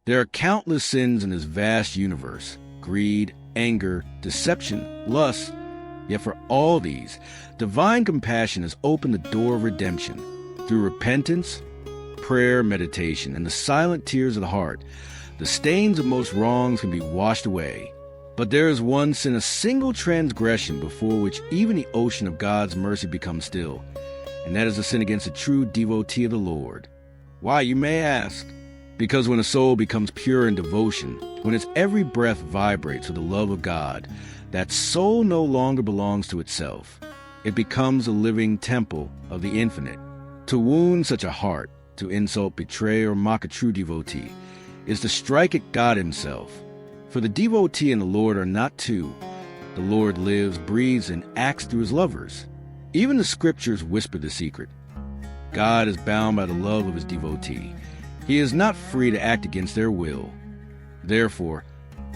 There are countless sins in this vast universe: greed, anger, deception, lust. Yet for all these, divine compassion has opened the door of redemption. Through repentance, prayer, meditation, and the silent tears of the heart, the stains of most wrongs can be washed away. But there is one sin, a single transgression, before which even the ocean of God's mercy becomes still, and that is a sin against a true devotee of the Lord. Why, you may ask? Because when a soul becomes pure in devotion, when its every breath vibrates with the love of God, that soul no longer belongs to itself. It becomes a living temple of the infinite. To wound such a heart, to insult, betray, or mock a true devotee, is to strike at God himself. For the devotee and the Lord are not two. The Lord lives, breathes, and acts through his lovers. Even the scriptures whisper the secret. God is bound by the love of his devotee. He is not free to act against their will. Therefore,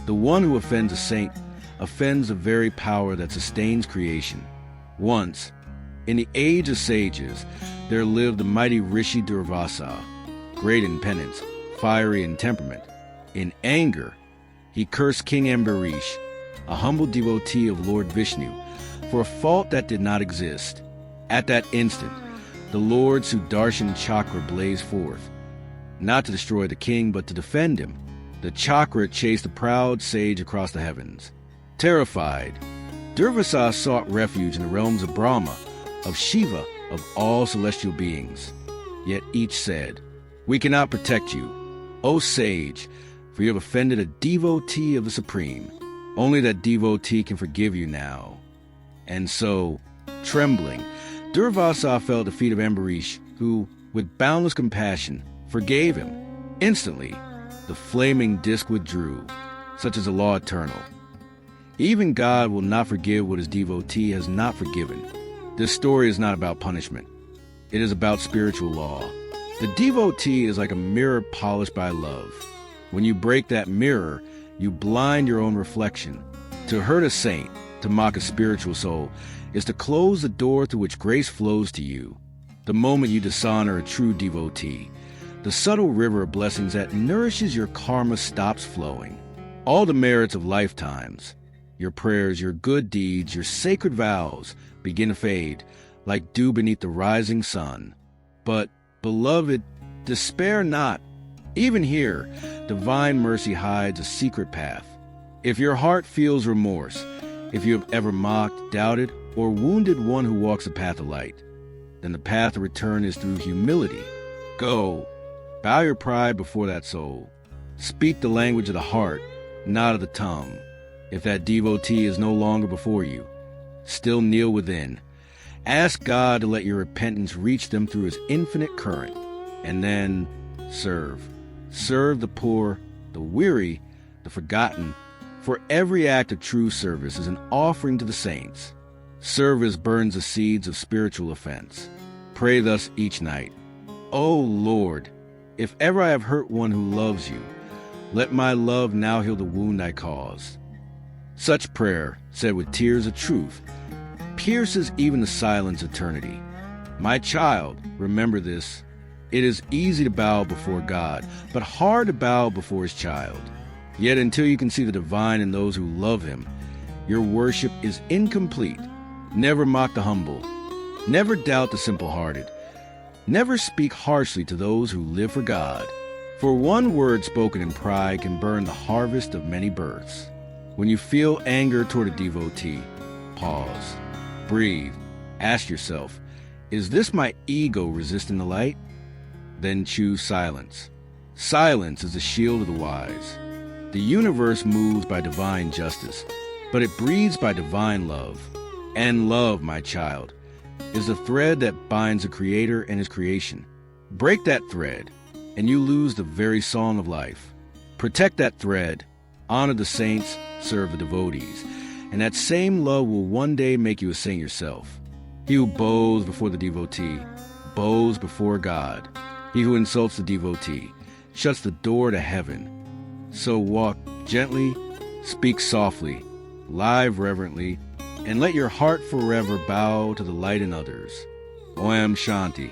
the one who offends a saint offends the very power that sustains creation. Once, in the age of sages, there lived the mighty Rishi Durvasa, great in penance, fiery in temperament. In anger, he cursed King Ambarish, a humble devotee of Lord Vishnu, for a fault that did not exist. At that instant, the Lord Sudarshan Chakra blazed forth, not to destroy the king, but to defend him. The chakra chased the proud sage across the heavens. Terrified, Durvasa sought refuge in the realms of Brahma, of Shiva, of all celestial beings. Yet each said, "We cannot protect you, O sage, for you have offended a devotee of the Supreme. Only that devotee can forgive you now." And so, trembling, Durvasa fell at the feet of Ambarish, who, with boundless compassion, forgave him. Instantly, the flaming disk withdrew. Such is the law eternal. Even God will not forgive what his devotee has not forgiven. This story is not about punishment. It is about spiritual law. The devotee is like a mirror polished by love. When you break that mirror, you blind your own reflection. To hurt a saint, to mock a spiritual soul, is to close the door through which grace flows to you. The moment you dishonor a true devotee, the subtle river of blessings that nourishes your karma stops flowing. All the merits of lifetimes, your prayers, your good deeds, your sacred vows, begin to fade like dew beneath the rising sun. But, beloved, despair not. Even here, divine mercy hides a secret path. If your heart feels remorse, if you have ever mocked, doubted, or wounded one who walks the path of light, then the path of return is through humility. Go, bow your pride before that soul. Speak the language of the heart, not of the tongue. If that devotee is no longer before you, still kneel within. Ask God to let your repentance reach them through his infinite current, and then serve. Serve the poor, the weary, the forgotten, for every act of true service is an offering to the saints. Service burns the seeds of spiritual offense. Pray thus each night. O Lord, if ever I have hurt one who loves you, let my love now heal the wound I caused. Such prayer, said with tears of truth, pierces even the silence of eternity. My child, remember this. It is easy to bow before God, but hard to bow before his child. Yet until you can see the divine in those who love him, your worship is incomplete. Never mock the humble. Never doubt the simple-hearted. Never speak harshly to those who live for God. For one word spoken in pride can burn the harvest of many births. When you feel anger toward a devotee, pause, breathe, ask yourself, is this my ego resisting the light? Then choose silence. Silence is the shield of the wise. The universe moves by divine justice, but it breathes by divine love. And love, my child, is the thread that binds the Creator and his creation. Break that thread, and you lose the very song of life. Protect that thread, honor the saints, serve the devotees, and that same love will one day make you a saint yourself. He who bows before the devotee, bows before God. He who insults the devotee shuts the door to heaven. So walk gently, speak softly, live reverently, and let your heart forever bow to the light in others. Om Shanti.